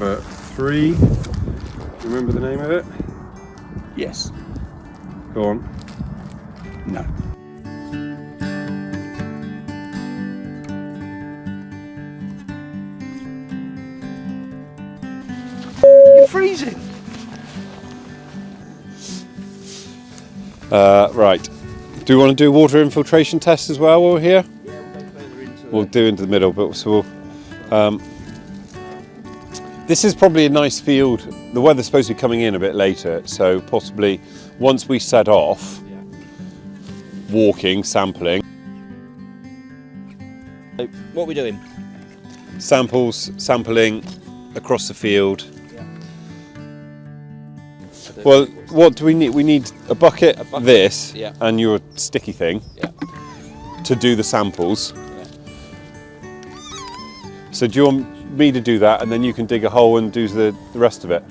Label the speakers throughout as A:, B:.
A: number 3. Do you remember the name of it?
B: Yes.
A: Go on.
B: No. You're freezing.
A: Right. Do you want to do a water infiltration test as well while we're here?
B: Yeah, we'll go further into
A: We'll do into the middle, but so we'll, this is probably a nice field. The weather's supposed to be coming in a bit later, so possibly once we set off, walking, sampling.
B: So, what are we doing?
A: Sampling across the field. Well, what do we need? We need a bucket, this, and your sticky thing to do the samples. So do you want me to do that, and then you can dig a hole and do the rest of it?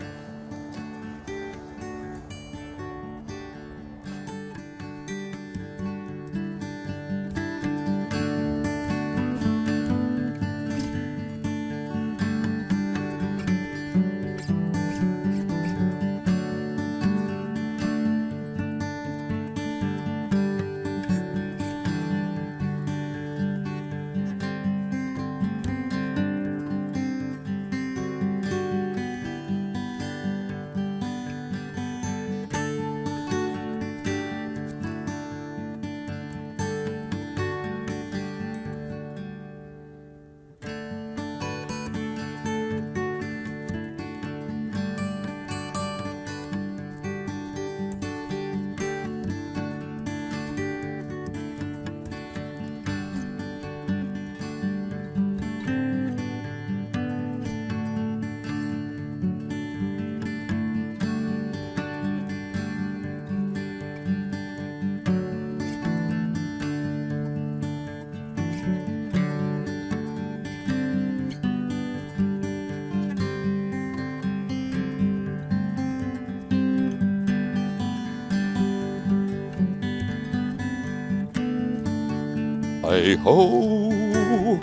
A: Hi-ho!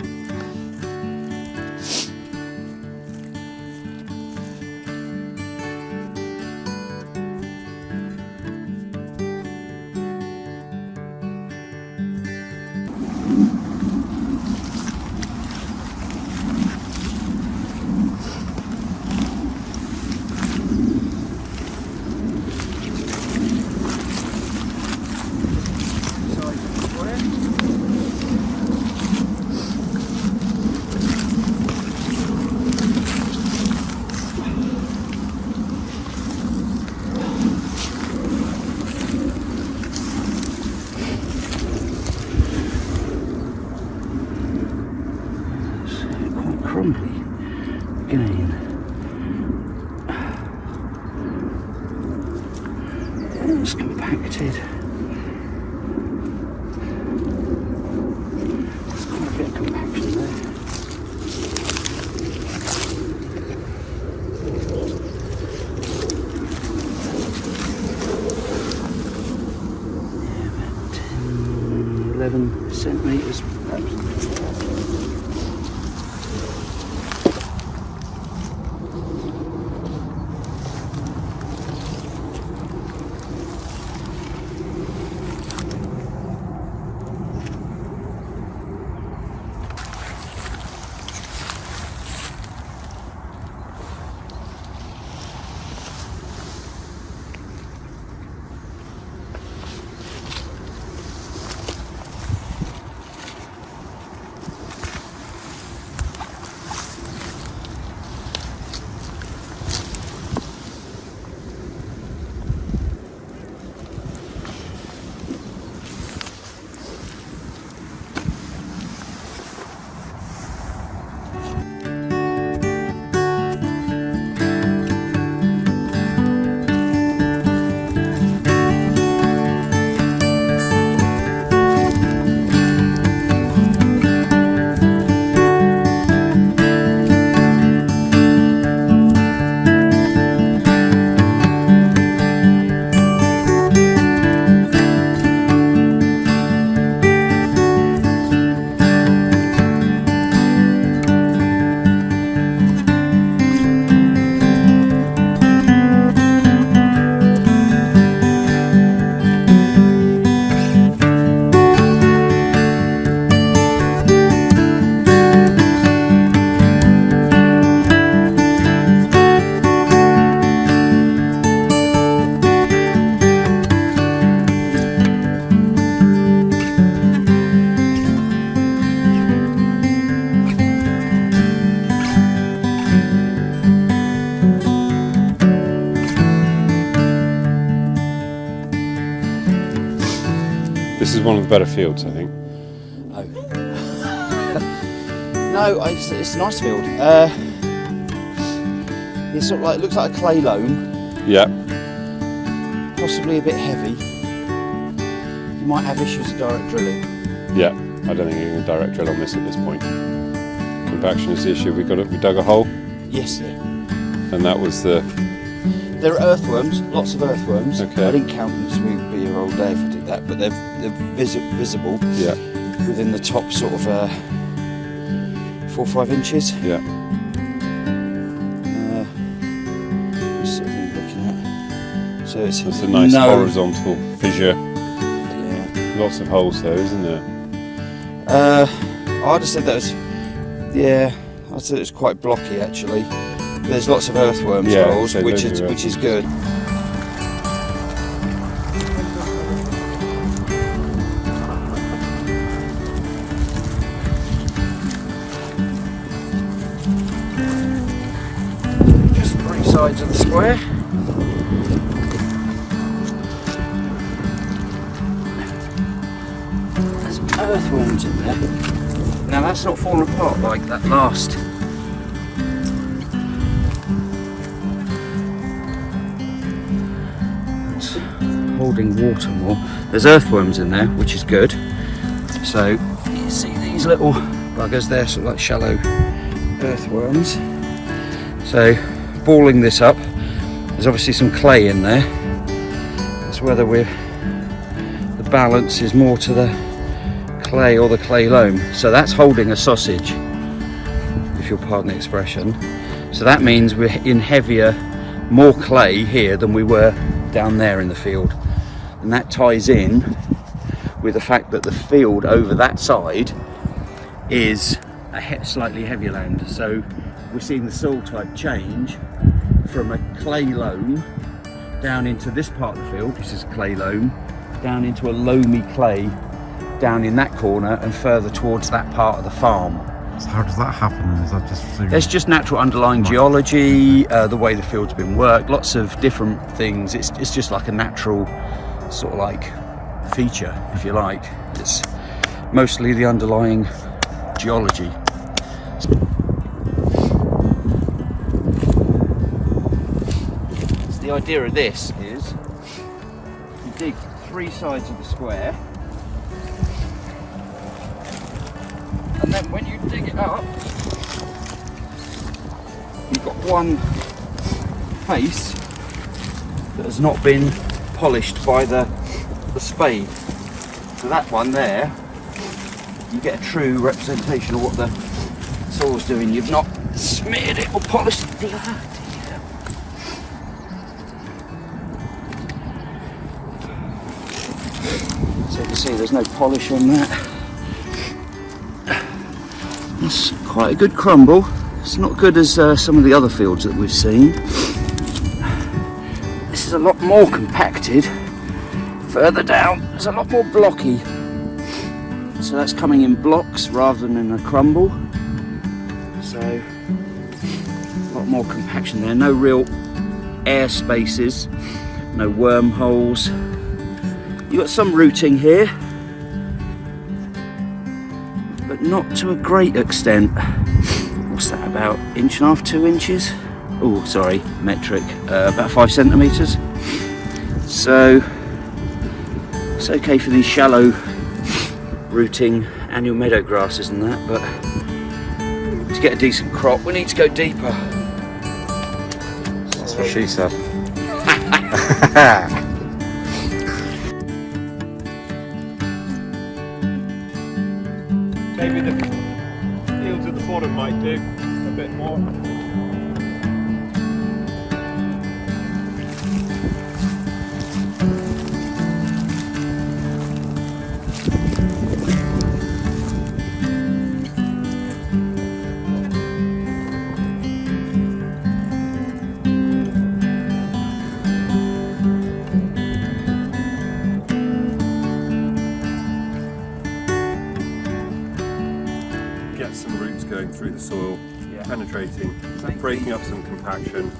B: Crumbly again. It's compacted. There's quite a bit of compaction there. Yeah, about 10, 11 centimetres perhaps.
A: is one of the better fields, I think.
C: Oh. No, it's a nice field. It's sort of like, it looks like a clay loam.
A: Yeah.
C: Possibly a bit heavy. You might have issues with direct drilling.
A: Yeah, I don't think you can direct drill on this at this point. Compaction is the issue. We dug a hole.
C: Yes, yeah.
A: And that was the...
C: There are earthworms, lots of earthworms.
A: Okay.
C: I didn't count them because we would be here all day if I did that, but they're visible
A: Yeah.
C: within the top sort of 4 or 5 inches.
A: Yeah.
C: What's the thing looking at? So it's
A: That's a nice horizontal fissure.
C: Yeah.
A: Lots of holes though, isn't there?
C: I'd have said that was, yeah, I'd say it was quite blocky actually. There's lots of earthworms holes,
A: so
C: which is good. Just 3 sides of the square. There's earthworms in there. Now that's not fallen apart like that last. It's holding water more. There's earthworms in there, which is good. So you see these little buggers there, sort of like shallow earthworms. So balling this up, there's obviously some clay in there. It's whether the balance is more to the clay or the clay loam. So that's holding a sausage, if you'll pardon the expression. So that means we're in heavier, more clay here than we were down there in the field. And that ties in with the fact that the field over that side is a slightly heavier land. So we're seeing the soil type change from a clay loam down into this part of the field, which is clay loam, down into a loamy clay down in that corner and further towards that part of the farm.
D: So how does that happen? Is that just through...
C: There's just natural underlying geology, the way the field's been worked, lots of different things. It's just like a natural sort of like feature, if you like. It's mostly the underlying geology. So the idea of this is you dig 3 sides of the square, and then when you dig it up, you've got one face that has not been polished by the spade. So that one there, you get a true representation of what the soil's doing. You've not smeared it or polished it. So you can see there's no polish on that. It's quite a good crumble. It's not good as some of the other fields that we've seen. This is a lot more compacted. Further down, it's a lot more blocky. So that's coming in blocks rather than in a crumble. So a lot more compaction there. No real air spaces, no wormholes. You've got some rooting here, but not to a great extent. What's that, about 1.5 to 2 inches? Oh, sorry, metric, about 5 centimetres. So it's okay for these shallow rooting annual meadow grasses and that, but to get a decent crop we need to go deeper.
D: That's what she said.
A: Maybe the fields at the bottom might do a bit more. Get some roots going through the soil, penetrating, breaking up some compaction,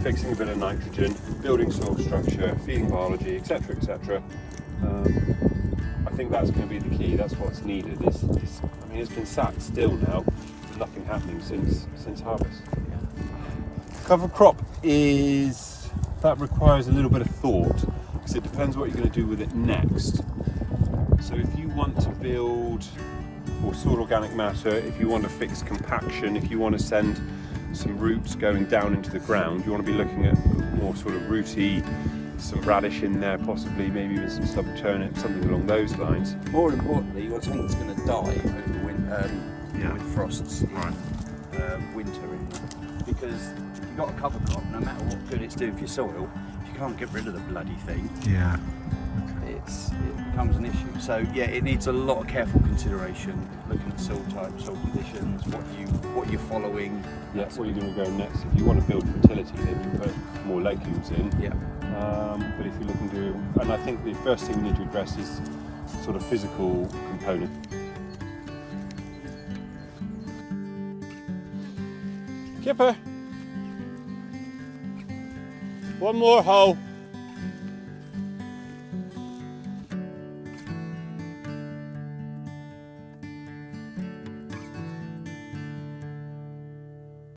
A: fixing a bit of nitrogen, building soil structure, feeding biology, etc., etc. I think that's going to be the key. That's what's needed. I mean, it's been sat still now, with nothing happening since harvest. Cover crop that requires a little bit of thought, because it depends what you're going to do with it next. So if you want to build or soil organic matter, if you want to fix compaction, if you want to send some roots going down into the ground, you want to be looking at more sort of rooty, some radish in there possibly, maybe even some stub turnip, something along those lines.
C: More importantly, you want something that's going to die over the winter, with frosts in winter. Because if you've got a cover crop, no matter what good it's doing for your soil, if you can't get rid of the bloody thing, it becomes an issue. So yeah, it needs a lot of careful consideration, looking at soil type, soil conditions, what you're following.
A: Yeah, what you're going to go next. If you want to build fertility, then you put more legumes in.
C: Yeah.
A: But if you're looking to, and I think the first thing we need to address is sort of physical component. Kipper, one more hole.